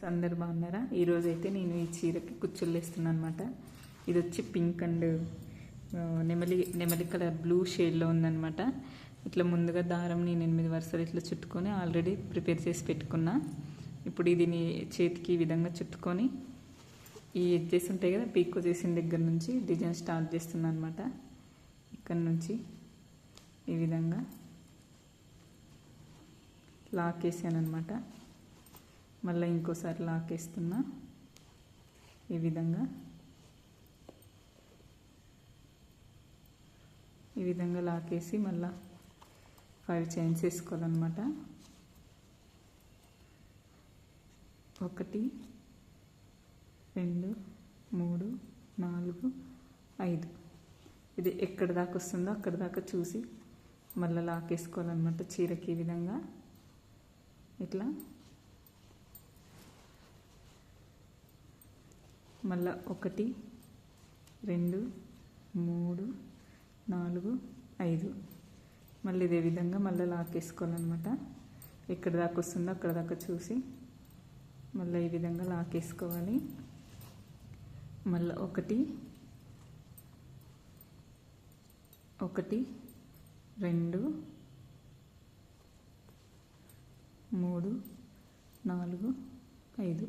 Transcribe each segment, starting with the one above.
అందరు బాగున్నారా? ఈరోజు అయితే నేను ఈ చీరకి కుచ్చులు వేస్తున్నాను అనమాట. ఇది వచ్చి పింక్ అండ్ నెమలి కలర్ బ్లూ షేడ్లో ఉందన్నమాట. ఇట్లా ముందుగా దారం నేను 8 వరుసలు ఇట్లా చుట్టుకొని ఆల్రెడీ ప్రిపేర్ చేసి పెట్టుకున్నా. ఇప్పుడు ఇది చేతికి ఈ విధంగా చుట్టుకొని ఈ ఎడ్జెస్ ఉంటాయి కదా, పీకో చేసిన దగ్గర నుంచి డిజైన్ స్టార్ట్ చేస్తున్నాను అనమాట. ఇక్కడ నుంచి ఈ విధంగా లాక్ వేసాను అనమాట. మళ్ళీ ఇంకోసారి లాక్ వేస్తున్నా. ఈ విధంగా లాక్ వేసి మళ్ళీ 5 చైన్స్ వేసుకోవాలన్నమాట. 1 2 3 4 5. ఇది ఎక్కడ దాకా వస్తుందో అక్కడ దాకా చూసి మళ్ళీ లాక్ వేసుకోవాలన్నమాట. చీరకి ఈ విధంగా ఇట్లా మళ్ళీ 1 2 3 4 5. మళ్ళీ ఇదే విధంగా మళ్ళీ లాక్ వేసుకోవాలన్నమాట. ఎక్కడ దాకా వస్తుందో అక్కడ దాకా చూసి మళ్ళీ ఈ విధంగా లాక్ వేసుకోవాలి. మళ్ళీ 1 2 3 4 5.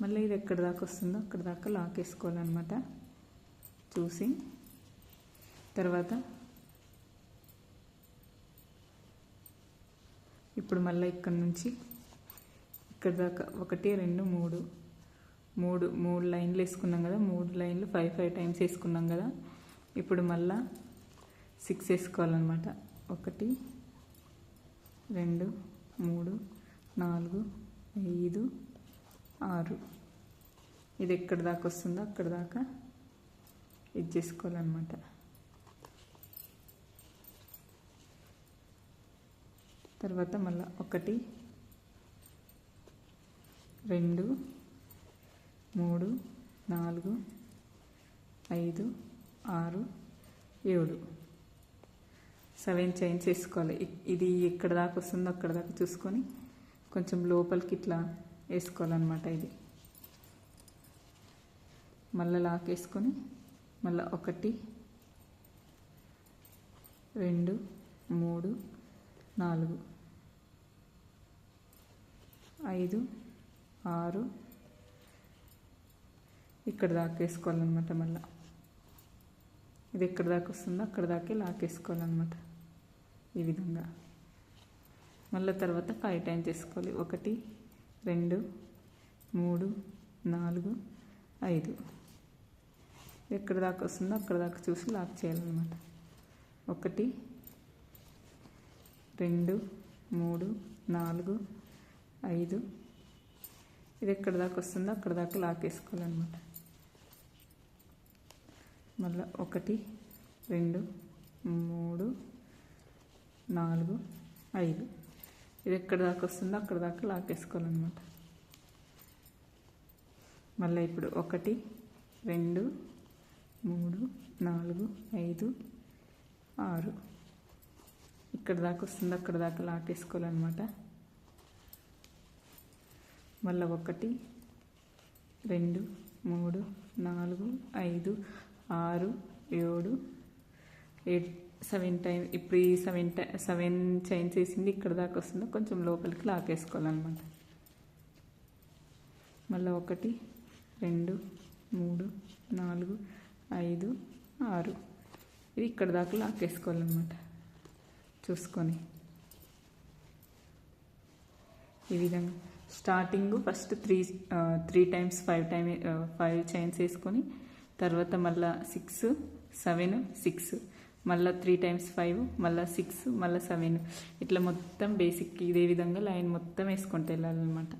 మళ్ళీ ఇది ఎక్కడ దాకా వస్తుందో అక్కడ దాకా లాక్ వేసుకోవాలన్నమాట చూసి. తర్వాత ఇప్పుడు మళ్ళీ ఇక్కడ నుంచి ఇక్కడ దాకా 1 2 3 లైన్లు వేసుకున్నాం కదా. 3 లైన్లు 5 టైమ్స్ వేసుకున్నాం కదా. ఇప్పుడు మళ్ళీ 6 వేసుకోవాలన్నమాట. 1 2 3 4 5 6. ఇది ఎక్కడ దాకా వస్తుందో అక్కడ దాకా ఇది చేసుకోవాలన్నమాట. తర్వాత మళ్ళీ 1 2 3 4 5 6 7 7 చైన్స్ వేసుకోవాలి. ఇది ఎక్కడ దాకా వస్తుందో అక్కడ దాకా చూసుకొని కొంచెం లోపలికి ఇట్లా వేసుకోవాలన్నమాట. ఇది మళ్ళీ లాక్ వేసుకొని మళ్ళీ 1 2 3 4 5 6 ఇక్కడ దాకా వేసుకోవాలన్నమాట. మళ్ళీ ఇది ఎక్కడ దాకా వస్తుందో అక్కడ దాకే లాక్ వేసుకోవాలన్నమాట. ఈ విధంగా మళ్ళీ తర్వాత 5 టైమ్స్ వేసుకోవాలి. 1 2 3 4 5. ఎక్కడ దాకా వస్తుందో అక్కడ దాకా చూసి లాక్ చేయాలన్నమాట. 1 2 3 4 5. ఇది ఎక్కడ దాకా వస్తుందో అక్కడ దాకా లాక్ వేసుకోవాలన్నమాట. మళ్ళీ 1 2 3 4 5. ఇది ఎక్కడ దాకా వస్తుందో అక్కడ దాకా లాక్ వేసుకోవాలన్నమాట. మళ్ళీ ఇప్పుడు 1 2 3 4 5 6. ఇక్కడ దాకా వస్తుందో అక్కడ దాకా లాక్ వేసుకోవాలన్నమాట. మళ్ళీ 1 2 3 4 5 6 7 7 టైమ్స్. ఇప్పుడు ఈ 7 చైన్స్ వేసింది ఇక్కడ దాకా వస్తుందో కొంచెం లోపలికి లాక్ వేసుకోవాలన్నమాట. మళ్ళీ 1 2 3 4 5 6. ఇది ఇక్కడ దాకా లాక్ వేసుకోవాలన్నమాట చూసుకొని. ఈ విధంగా స్టార్టింగ్ ఫస్ట్ 3 టైమ్స్ 5 చైన్స్ వేసుకొని తర్వాత మళ్ళీ 6 7 6 మళ్ళీ 3 టైమ్స్ 5 మళ్ళీ 6 మళ్ళీ 7 ఇట్లా మొత్తం బేసిక్ ఇదే విధంగా లైన్ మొత్తం వేసుకుంటూ వెళ్ళాలన్నమాట.